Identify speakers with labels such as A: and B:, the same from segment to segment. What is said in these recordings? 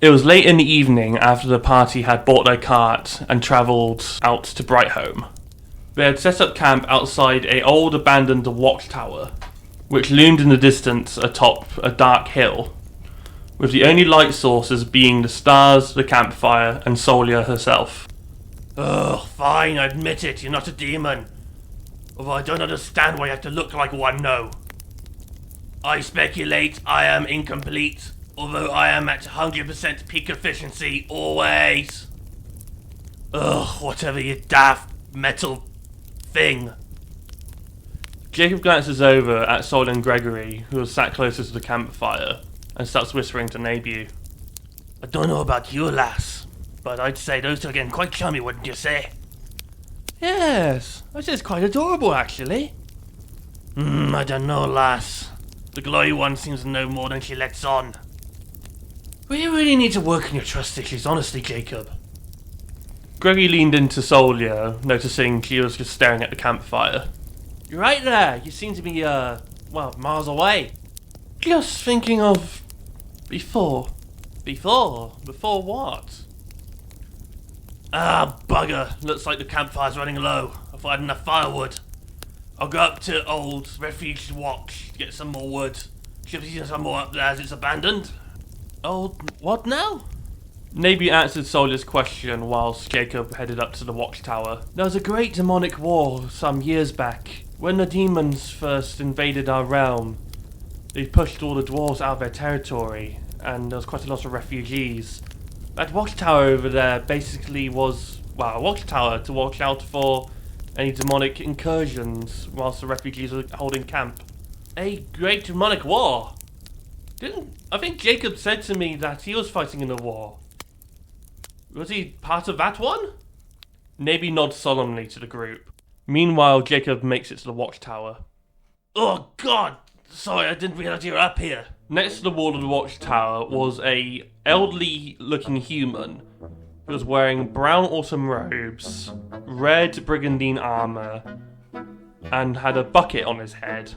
A: It was late in the evening after the party had bought their cart and travelled out to Brightholme. They had set up camp outside an old abandoned watchtower, which loomed in the distance atop a dark hill, with the only light sources being the stars, the campfire, and Solia herself.
B: Ugh, fine, I admit it, you're not a demon. Although I don't understand why you have to look like one, no. I speculate I am incomplete, although I am at 100% peak efficiency, always. Ugh, whatever you daft metal thing.
A: Jacob glances over at Sol and Gregory, who was sat closest to the campfire, and starts whispering to Nabu.
B: I don't know about you, lass, but I'd say those two are getting quite chummy, wouldn't you say?
A: Yes, this is quite adorable, actually.
B: I don't know, lass. The glowy one seems to know more than she lets on. We really need to work on your trust issues, honestly, Jacob.
A: Gregory leaned into Solia, noticing she was just staring at the campfire.
B: You're right there. You seem to be, miles away.
A: Just thinking of... before.
B: Before? Before what? Ah, bugger. Looks like the campfire's running low. I thought I had enough firewood. I'll go up to old Refuge Watch to get some more wood. Should we see some more up there as it's abandoned? Old what now?
A: Nabu answered Solia's question whilst Jacob headed up to the watchtower. There was a great demonic war some years back. When the demons first invaded our realm, they pushed all the dwarves out of their territory, and there was quite a lot of refugees. That watchtower over there basically was, a watchtower to watch out for any demonic incursions whilst the refugees were holding camp.
B: A great demonic war?
A: I think Jacob said to me that he was fighting in a war. Was he part of that one? Nabi nods solemnly to the group. Meanwhile, Jacob makes it to the watchtower.
B: Oh god! Sorry, I didn't realise you were up here.
A: Next to the wall of the watchtower was a elderly-looking human who was wearing brown autumn robes, red brigandine armour, and had a bucket on his head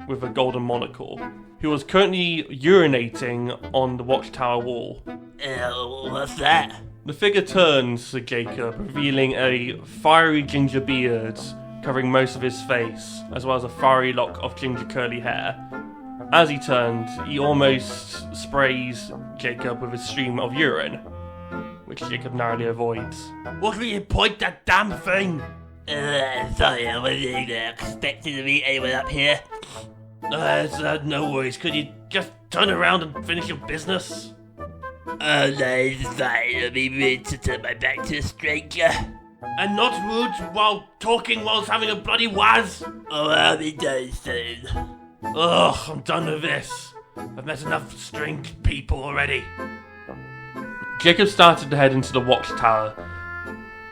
A: with a golden monocle, who was currently urinating on the watchtower wall.
B: What's that?
A: The figure turns to Jacob, revealing a fiery ginger beard covering most of his face, as well as a fiery lock of ginger curly hair. As he turned, he almost sprays Jacob with a stream of urine, which Jacob narrowly avoids.
B: What will you point that damn thing?
C: Sorry, I wasn't expecting to meet anyone up here.
B: No worries. Could you just turn around and finish your business?
C: Oh no, it's fine. It'll be rude to turn my back to a stranger.
B: And not rude while talking whilst having a bloody waz?
C: Oh, I'll be done soon.
B: Ugh, I'm done with this. I've met enough strange people already.
A: Jacob started to head into the watchtower,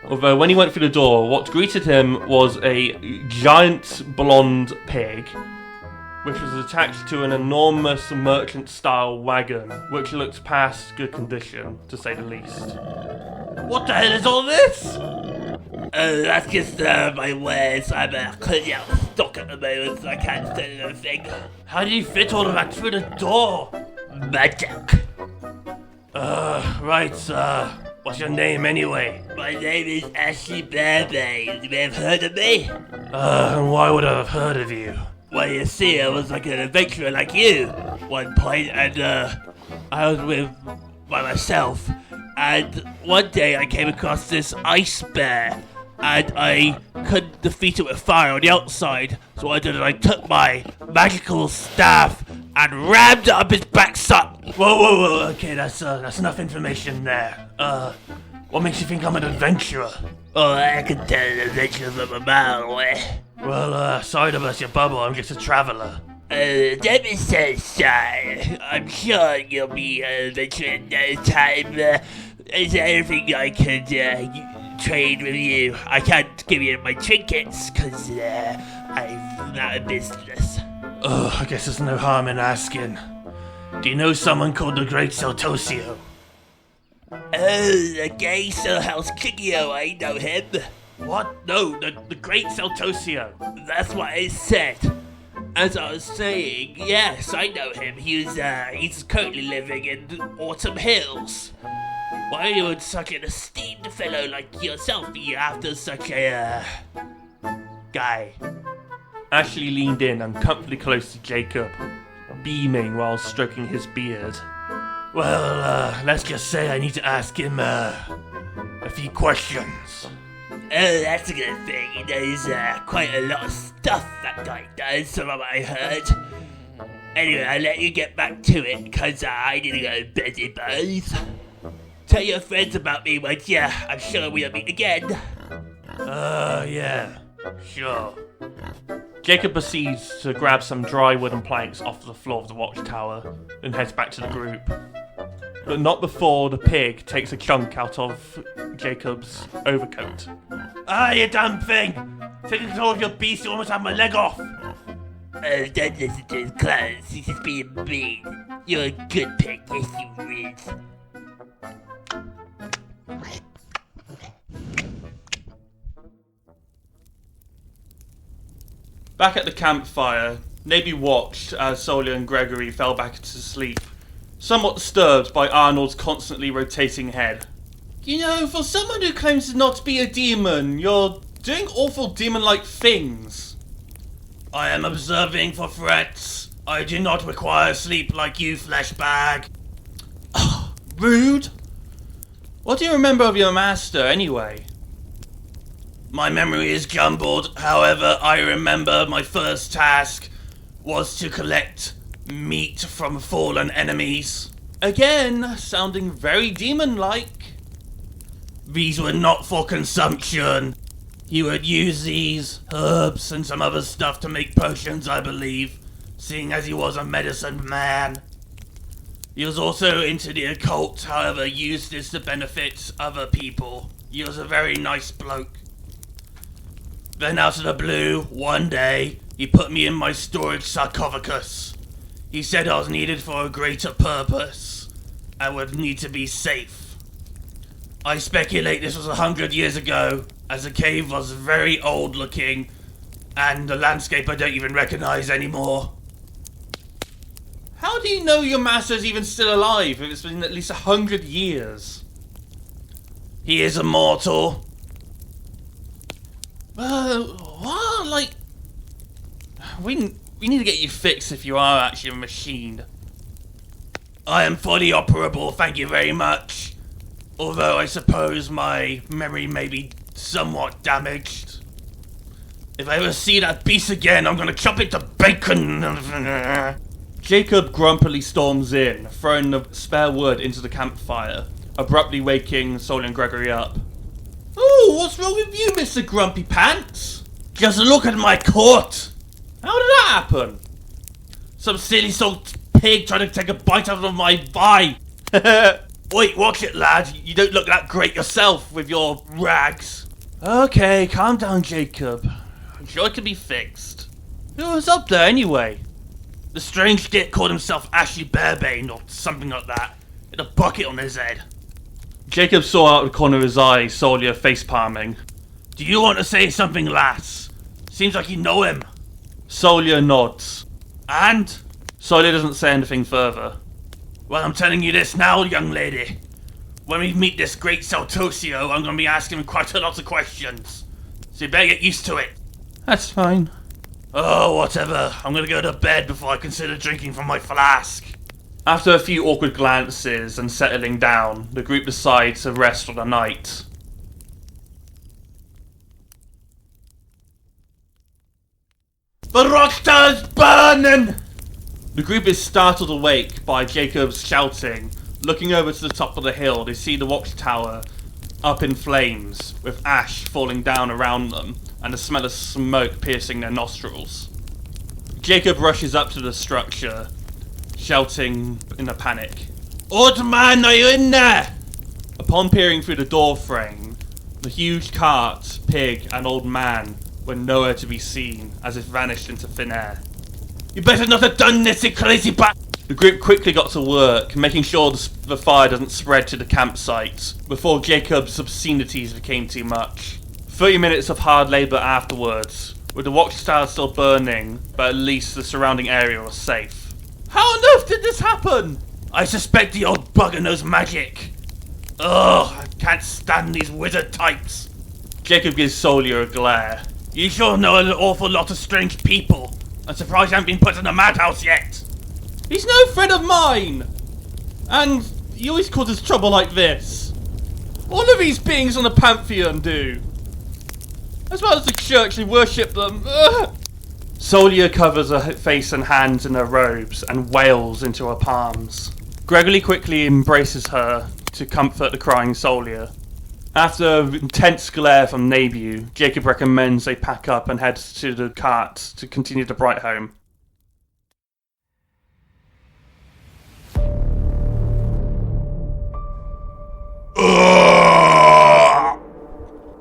A: although when he went through the door, what greeted him was a giant blonde pig, which was attached to an enormous merchant-style wagon, which looked past good condition, to say the least.
B: What the hell is all this?
C: Oh, that's just my wares. I'm cleaning out stock at the moment, so I can't say anything.
B: How do you fit all of that through the door?
C: Magic.
B: Right, what's your name anyway?
C: My name is Ashley Bearbane. You may have heard of me?
B: And why would I have heard of you?
C: Well, you see, I was like an adventurer like you one point, and I was by myself, and one day I came across this ice bear, and I couldn't defeat it with fire on the outside, so what I did is I took my magical staff and rammed it up his backside.
B: Whoa, okay, that's enough information there. What makes you think I'm an adventurer?
C: Oh, I can tell an adventure from a mile away.
B: Well, sorry to burst your bubble, I'm just a traveller.
C: Don't be so shy. I'm sure you'll be an adventurer in no time. Is there anything I could trade with you? I can't give you my trinkets, because I'm out of business.
B: I guess there's no harm in asking. Do you know someone called the Great Celtosio?
C: Oh, the gay House Kikio, I know him.
B: What? No, the Great Celtosio.
C: That's what I said. As I was saying, yes, I know him. He's currently living in Autumn Hills. Why would such an esteemed fellow like yourself be after such a, guy?
A: Ashley leaned in uncomfortably close to Jacob, beaming while stroking his beard.
B: Well, let's just say I need to ask him, a few questions.
C: Oh, that's a good thing. He knows quite a lot of stuff, that guy does, from what I heard. Anyway, I'll let you get back to it, because I need to go to bed, boys. Tell your friends about me, won't ya? I'm sure we'll meet again.
B: Yeah, sure.
A: Jacob proceeds to grab some dry wooden planks off the floor of the watchtower and heads back to the group. But not before the pig takes a chunk out of Jacob's overcoat.
B: Ah, you damn thing! Taking control of your beast, you almost have my leg off!
C: Oh, don't listen to his clothes. He's just being mean. You're a good pig, yes you is.
A: Back at the campfire, Naby watched as Solia and Gregory fell back into sleep, somewhat disturbed by Arnold's constantly rotating head. You know, for someone who claims to not be a demon, you're doing awful demon-like things.
B: I am observing for threats. I do not require sleep like you, flesh bag.
A: Rude. What do you remember of your master, anyway?
B: My memory is jumbled, however, I remember my first task was to collect meat from fallen enemies.
A: Again, sounding very demon-like.
B: These were not for consumption. He would use these herbs and some other stuff to make potions, I believe, seeing as he was a medicine man. He was also into the occult, however, used this to benefit other people. He was a very nice bloke. Then out of the blue, one day, he put me in my storage sarcophagus. He said I was needed for a greater purpose. I would need to be safe. I speculate this was 100 years ago, as the cave was very old looking, and the landscape I don't even recognize anymore.
A: How do you know your master's even still alive if it's been at least 100 years?
B: He is immortal.
A: What? Like, we need to get you fixed if you are actually a machine.
B: I am fully operable, thank you very much. Although I suppose my memory may be somewhat damaged. If I ever see that beast again, I'm gonna chop it to bacon.
A: Jacob grumpily storms in, throwing the spare wood into the campfire, abruptly waking Sol and Gregory up. Oh, what's wrong with you, Mr. Grumpy Pants?
B: Just look at my coat.
A: How did that happen?
B: Some silly salt pig trying to take a bite out of my thigh. Wait, watch it, lad. You don't look that great yourself with your rags.
A: Okay, calm down, Jacob. I'm sure it can be fixed. Who was up there anyway?
B: The strange git called himself Ashley Barebane or something like that. With a bucket on his head.
A: Jacob saw out the corner of his eye Solia face-palming.
B: Do you want to say something, lass? Seems like you know him.
A: Solia nods.
B: And?
A: Solia doesn't say anything further.
B: Well, I'm telling you this now, young lady. When we meet this great Saltosio, I'm going to be asking him quite a lot of questions. So you better get used to it.
A: That's fine.
B: Oh, whatever. I'm going to go to bed before I consider drinking from my flask.
A: After a few awkward glances and settling down, the group decides to rest for the night.
B: The rock's burning!
A: The group is startled awake by Jacob's shouting. Looking over to the top of the hill, they see the watchtower up in flames, with ash falling down around them, and the smell of smoke piercing their nostrils. Jacob rushes up to the structure, shouting in a panic.
B: Old man, are you in there?
A: Upon peering through the door frame, the huge cart, pig, and old man were nowhere to be seen, as if vanished into thin air.
B: You better not have done this, you crazy bat!
A: The group quickly got to work, making sure the fire doesn't spread to the campsite, before Jacob's obscenities became too much. 30 minutes of hard labour afterwards with the watchtower still burning, but at least the surrounding area was safe. How on earth did this happen?
B: I suspect the old bugger knows magic. Ugh, I can't stand these wizard types.
A: Jacob gives Solia a glare.
B: You sure know an awful lot of strange people. I'm surprised I haven't been put in a madhouse yet.
A: He's no friend of mine! And he always causes trouble like this. All of these beings on the Pantheon do. As well as the church, they worship them. Ugh. Solia covers her face and hands in her robes and wails into her palms. Gregory quickly embraces her to comfort the crying Solia. After an intense glare from Nabu, Jacob recommends they pack up and head to the cart to continue the Bright home.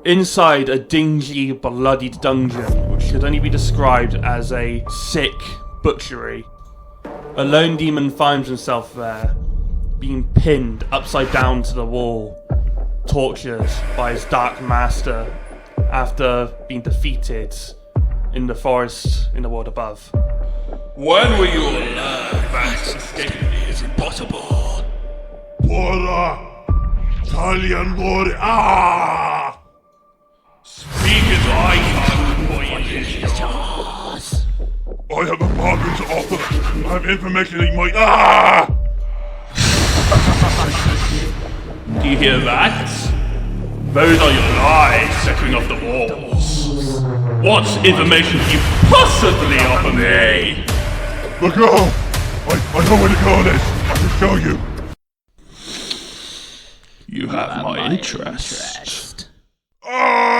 A: Inside a dingy, bloodied dungeon, which could only be described as a sick butchery, a lone demon finds himself there, being pinned upside down to the wall, tortured by his dark master after being defeated in the forest in the world above.
D: When will you learn that escaping is impossible? Italian Lord, Speak as I can, boy, it is yours. I have a bargain to offer. I have information that you might,
A: Do you hear that? Those are your lies echoing off the walls. What information can you possibly offer me?
D: Look out! I know where to go on this. I can show you.
A: You have my interest.
D: Ah!